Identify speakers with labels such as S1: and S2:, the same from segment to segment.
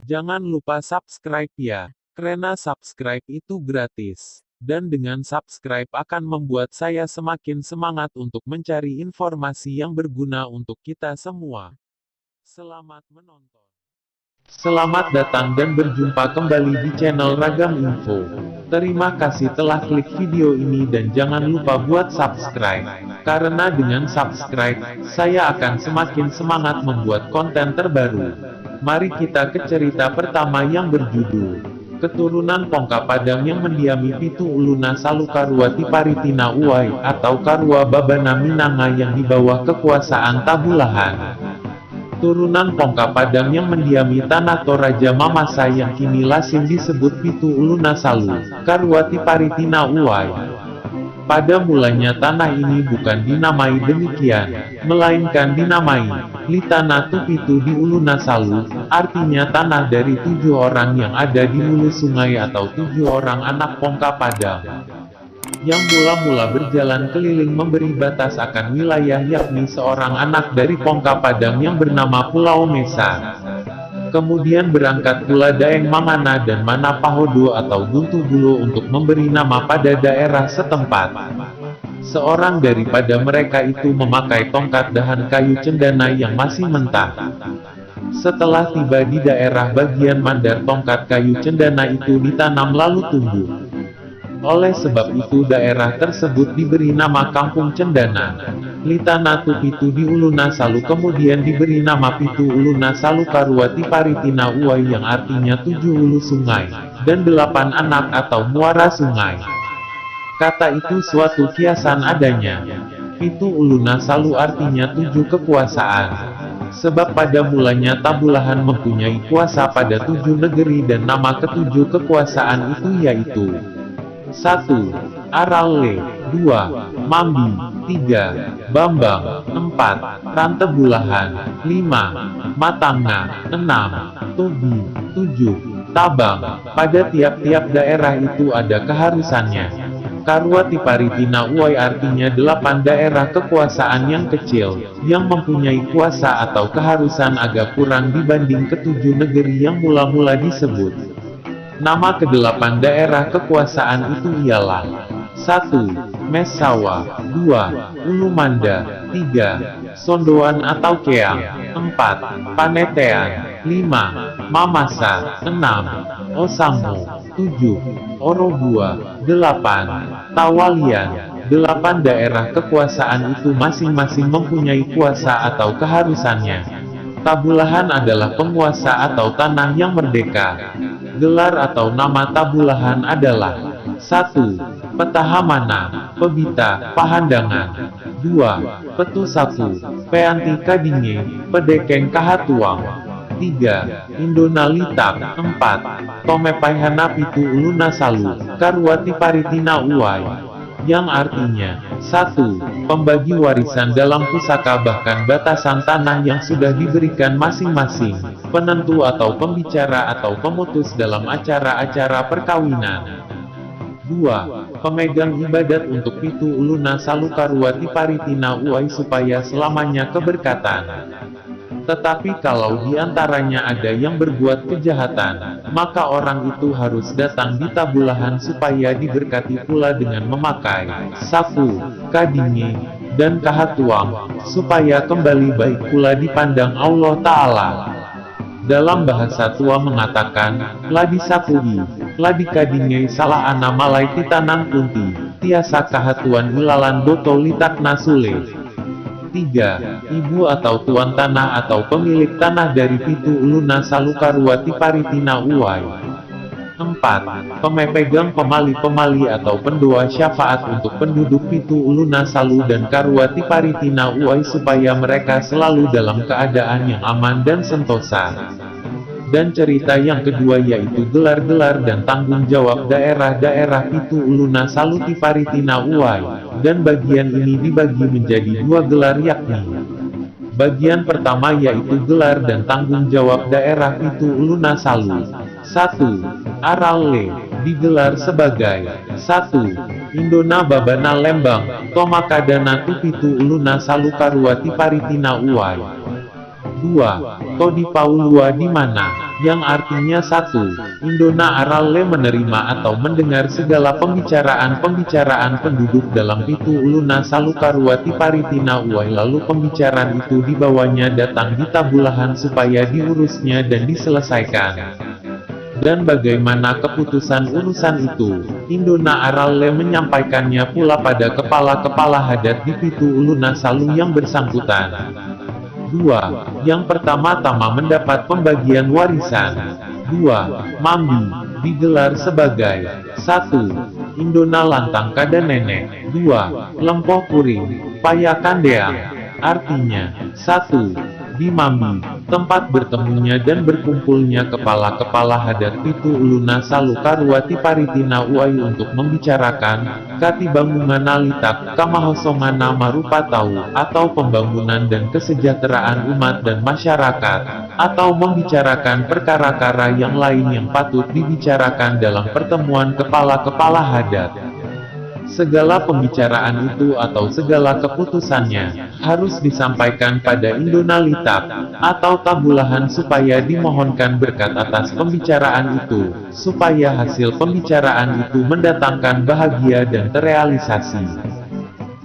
S1: Jangan lupa subscribe ya, karena subscribe itu gratis. Dan dengan subscribe akan membuat saya semakin semangat untuk mencari informasi yang berguna untuk kita semua. Selamat menonton. Selamat datang dan berjumpa kembali di channel Ragam Info. Terima kasih telah klik video ini dan jangan lupa buat subscribe. Karena dengan subscribe, saya akan semakin semangat membuat konten terbaru. Mari kita ke cerita pertama yang berjudul Keturunan Pongka Padang yang mendiami Pitu Uluna Salu Karuwati Paritina Uwai atau Karua Babana Minanga yang di bawah kekuasaan Tabulahan. Turunan Pongka Padang yang mendiami tanah Toraja Mamasa yang kini lazim disebut Pitu Uluna Salu Karuwati Paritina Uwai. Pada mulanya tanah ini bukan dinamai demikian, melainkan dinamai Litana Tupitu di Uluna Salu, artinya tanah dari 7 orang yang ada di hulu sungai atau 7 orang anak Pongka Padang. Yang mula-mula berjalan keliling memberi batas akan wilayah yakni seorang anak dari Pongka Padang yang bernama Pulau Mesa. Kemudian berangkat pula Daeng Mangana dan Manapahodo atau Guntugulo untuk memberi nama pada daerah setempat. Seorang daripada mereka itu memakai tongkat dahan kayu cendana yang masih mentah. Setelah tiba di daerah bagian Mandar, tongkat kayu cendana itu ditanam lalu tumbuh. Oleh sebab itu daerah tersebut diberi nama Kampung Cendana. Litana Tupitu di Uluna Salu kemudian diberi nama Pitu Uluna Salu Karuwati Paritina Uwai yang artinya 7 hulu sungai, dan 8 anak atau muara sungai. Kata itu suatu kiasan adanya. Pitu Uluna Salu artinya 7 kekuasaan. Sebab pada mulanya Tabulahan mempunyai kuasa pada 7 negeri dan nama ketujuh kekuasaan itu yaitu 1. Aralle, 2. Mambi, 3. Bambang, 4. Rantebulahan, 5. Matangna, 6. Tobi, 7. Tabang. Pada tiap-tiap daerah itu ada keharusannya. Karuwati Paritina Uwai artinya 8 daerah kekuasaan yang kecil, yang mempunyai kuasa atau keharusan agak kurang dibanding ketujuh negeri yang mula-mula disebut. Nama ke-8 daerah kekuasaan itu ialah 1. Mesawa, 2. Ulumanda, 3. Sondoan atau Keang, 4. Panetean, 5. Mamasa, 6. Osango, 7. Orobua, 8. Tawalian. 8 daerah kekuasaan itu masing-masing mempunyai kuasa atau keharusannya. Tabulahan adalah penguasa atau tanah yang merdeka. Gelar atau nama Tabulahan adalah 1. Petahamana, Pebita, Pahandangan, 2. Petusaku, Peanti Kadinge, Pedekeng Kahatuang, 3. Indonalitak, 4. Tomepaihana Pitu Uluna Salu, Karuwati Paritina Uwai. Yang artinya 1. Pembagi warisan dalam pusaka bahkan batasan tanah yang sudah diberikan masing-masing penentu atau pembicara atau pemutus dalam acara-acara perkawinan. 2. Pemegang ibadat untuk Pitu Uluna Salu Karuwati Paritina Uwai supaya selamanya keberkatan. Tetapi kalau di antaranya ada yang berbuat kejahatan, maka orang itu harus datang di Tabulahan supaya diberkati pula dengan memakai sapu, kadinge, dan kahatuang, supaya kembali baik pula dipandang Allah Ta'ala. Dalam bahasa tua mengatakan, ladi sapui, ladi kadinge salah ana malai titanan kunti, tiasa kahatuan wilalan boto litak nasule. 3. Ibu atau tuan tanah atau pemilik tanah dari Pitu Uluna Salu Karuwati Paritina Uwai. 4. Pemegang pemali-pemali atau pendoa syafaat untuk penduduk Pitu Uluna Salu dan Karuwati Paritina Uwai supaya mereka selalu dalam keadaan yang aman dan sentosa. Dan cerita yang kedua yaitu gelar-gelar dan tanggung jawab daerah-daerah Pitu Uluna Salu Paritina Uwai. Dan bagian ini dibagi menjadi 2 gelar yakni. Bagian pertama yaitu gelar dan tanggung jawab daerah Pitu Uluna Salu. 1. Aralle, digelar sebagai 1. Indona Babana Lembang, Tomakadana Tupitu Uluna Salu Karuwati Paritina Uwai. 2. Todi Paulua di mana, yang artinya 1. Indona Aralle menerima atau mendengar segala pembicaraan penduduk dalam Pitu Uluna Salukaruati Paritina Uai, lalu pembicaraan itu dibawanya datang di Tabulahan supaya diurusnya dan diselesaikan. Dan bagaimana keputusan urusan itu, Indona Aralle menyampaikannya pula pada kepala-kepala hadat di Pitu Uluna Salu yang bersangkutan. 2. Yang pertama-tama mendapat pembagian warisan. 2. Mambi, digelar sebagai 1. Indona Lantang Kada Nenek. 2. Lempoh Puring, Payakandeang. Artinya, 1. Di Mambi, tempat bertemunya dan berkumpulnya kepala-kepala hadat Pitu Uluna Salukaruati Paritina Uai untuk membicarakan Katibangungan Alitak Kamahosongana Marupa Tahu, atau pembangunan dan kesejahteraan umat dan masyarakat, atau membicarakan perkara-kara yang lain yang patut dibicarakan dalam pertemuan kepala-kepala hadat. Segala pembicaraan itu atau segala keputusannya harus disampaikan pada Indona Litak atau Tabulahan supaya dimohonkan berkat atas pembicaraan itu, supaya hasil pembicaraan itu mendatangkan bahagia dan terrealisasi.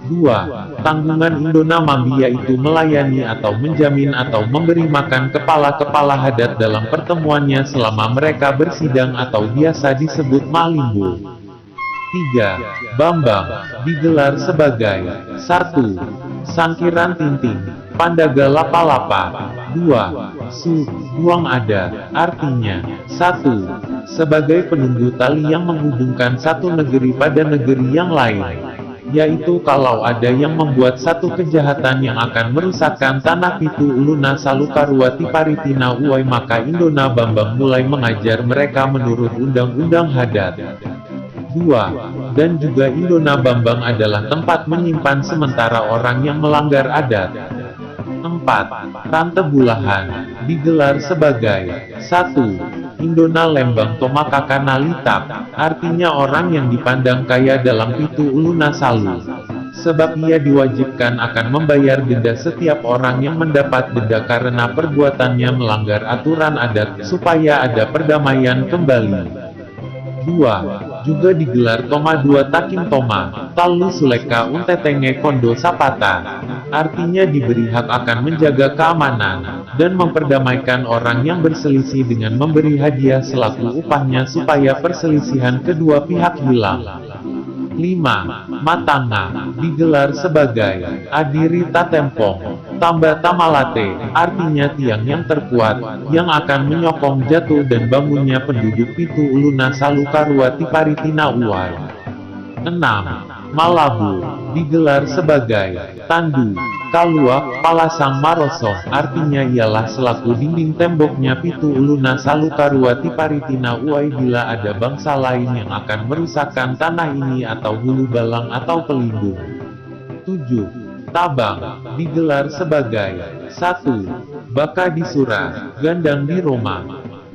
S1: 2. Tanggungan Indona Mambi yaitu melayani atau menjamin atau memberi makan kepala-kepala hadat dalam pertemuannya selama mereka bersidang atau biasa disebut Malimbu. 3. Bambang, digelar sebagai 1. Sangkiran Tinting, Pandaga Lapa-Lapa. 2. Su, Buang Ada, artinya 1. Sebagai penunggu tali yang menghubungkan satu negeri pada negeri yang lain, yaitu kalau ada yang membuat satu kejahatan yang akan merusakkan tanah Pitu Uluna Salukaruati Paritina Uai, maka Indona Bambang mulai mengajar mereka menurut undang-undang hadat. 2. Dan juga Indona Bambang adalah tempat menyimpan sementara orang yang melanggar adat. 4. Tante Bulahan, digelar sebagai 1. Indona Lembang Tomakakana Litak, artinya orang yang dipandang kaya dalam Pitu Uluna Salu. Sebab ia diwajibkan akan membayar denda setiap orang yang mendapat denda karena perbuatannya melanggar aturan adat, supaya ada perdamaian kembali. 2. Juga digelar Toma 2 Takin Toma, Talu Suleka Untetenge Kondo Sapata. Artinya diberi hak akan menjaga keamanan, dan memperdamaikan orang yang berselisih dengan memberi hadiah selaku upahnya supaya perselisihan kedua pihak hilang. 5. Matanga, digelar sebagai Adiri Tatempong, Tamba Tamalate, artinya tiang yang terkuat, yang akan menyokong jatuh dan bangunnya penduduk Pitu Uluna Salukaruati Paritina Uai. 6. Malabu, digelar sebagai Tandu, Kalua, Palasang Marosong, artinya ialah selaku dinding temboknya Pitu Uluna Salukaruati Paritina Uai bila ada bangsa lain yang akan merusakkan tanah ini atau hulu balang atau pelindung. 7. Tabang, digelar sebagai 1. Baka di Sura, Gandang di Roma.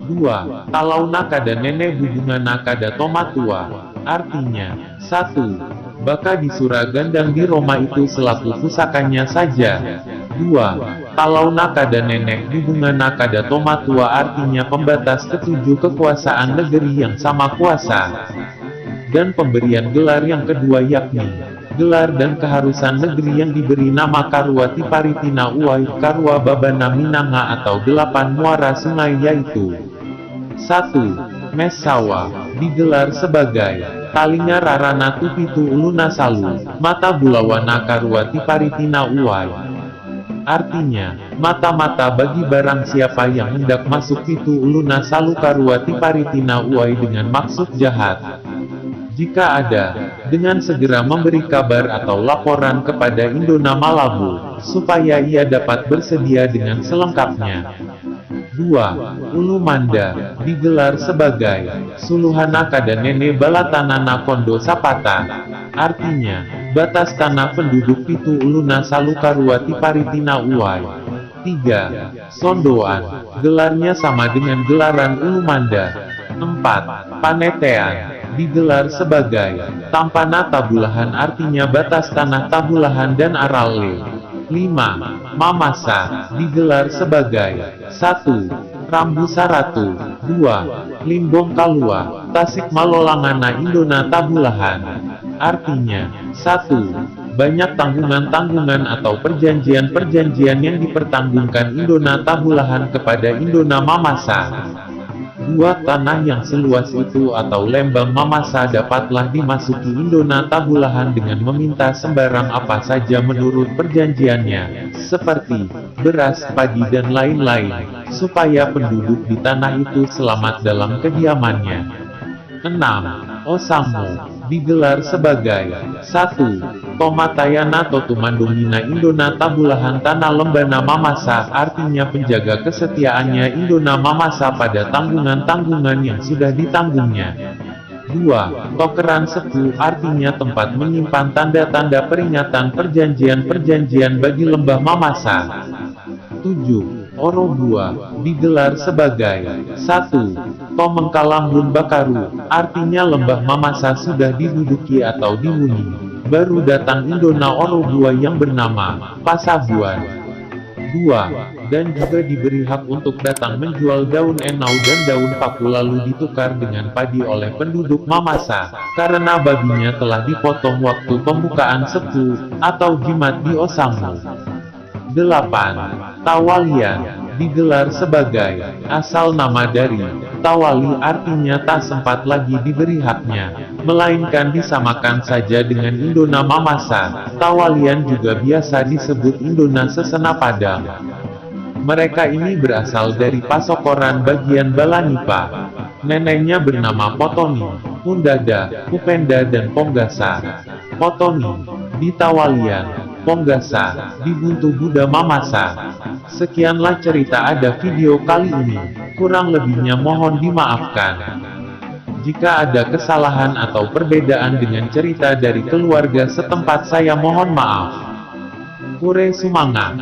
S1: 2. Talau Nakada Nenek Hubungan Nakada Tomatua, artinya 1. Baka di Sura Gandang di Roma itu selaku pusakannya saja. 2. Talau Nakada Nenek Hubungan Nakada Tomatua artinya pembatas ketujuh kekuasaan negeri yang sama kuasa. Dan pemberian gelar yang kedua yakni gelar dan keharusan negeri yang diberi nama Karuati Paritina Uai, Karua Babana Minanga atau 8 muara sungai yaitu 1. Mesawa, digelar sebagai Talinga Rarana Tupitu Uluna Salu, Mata Bulawana Karuati Paritina Uai. Artinya, mata-mata bagi barang siapa yang hendak masuk Pitu Uluna Salu Karuati Paritina Uai dengan maksud jahat. Jika ada, dengan segera memberi kabar atau laporan kepada Indona Malabu, supaya ia dapat bersedia dengan selengkapnya. 2. Ulu Manda, digelar sebagai Suluhana Kada Nene Balatanana Kondo Sapata, artinya, batas tanah penduduk Pitu Uluna Salukaruati Paritina Uai. 3. Sondoan, gelarnya sama dengan gelaran Ulu Manda. 4. Panetean, digelar sebagai Tampana Tabulahan artinya batas tanah Tabulahan dan Aralle. 5. Mamasa, digelar sebagai 1. Rambu Saratu, 2. Limbong Kalua, Tasik Malolangana Indona Tabulahan. Artinya, 1. Banyak tanggungan-tanggungan atau perjanjian-perjanjian yang dipertanggungkan Indona Tabulahan kepada Indona Mamasa. 2. Tanah yang seluas itu atau lembang Mamasa dapatlah dimasuki Indona Tabulahan dengan meminta sembarang apa saja menurut perjanjiannya, seperti beras, padi dan lain-lain, supaya penduduk di tanah itu selamat dalam kediamannya. 6. Osamu, digelar sebagai 1. Tomatayana Totumandungina Indona Tabulahan Tanah Lembana Mamasa, artinya penjaga kesetiaannya Indona Mamasa pada tanggungan-tanggungan yang sudah ditanggungnya. 2. Tokeran Sepu, artinya tempat menyimpan tanda-tanda peringatan perjanjian-perjanjian bagi lembah Mamasa. 7. Oro 2, digelar sebagai 1. Tomengkalambun Bakaru, artinya lembah Mamasa sudah diduduki atau dihuni. Baru datang Indona Oro 2 yang bernama Pasabuan. 2. Dan juga diberi hak untuk datang menjual daun enau dan daun paku lalu ditukar dengan padi oleh penduduk Mamasa, karena babinya telah dipotong waktu pembukaan sepu, atau jimat di Osamu. 8. Tawalian, digelar sebagai, asal nama dari Tawali artinya tak sempat lagi diberi haknya, melainkan disamakan saja dengan Indona Mamasa. Tawalian juga biasa disebut Indona Sesena Padang. Mereka ini berasal dari Pasokoran bagian Balanipa. Neneknya bernama Potoni, Pundada, Kupenda dan Ponggasa. Potoni, di Tawalian, Ponggasa, di Buntu Buddha Mamasa. Sekianlah cerita ada video kali ini, kurang lebihnya mohon dimaafkan. Jika ada kesalahan atau perbedaan dengan cerita dari keluarga setempat saya mohon maaf. Pure Sumanga.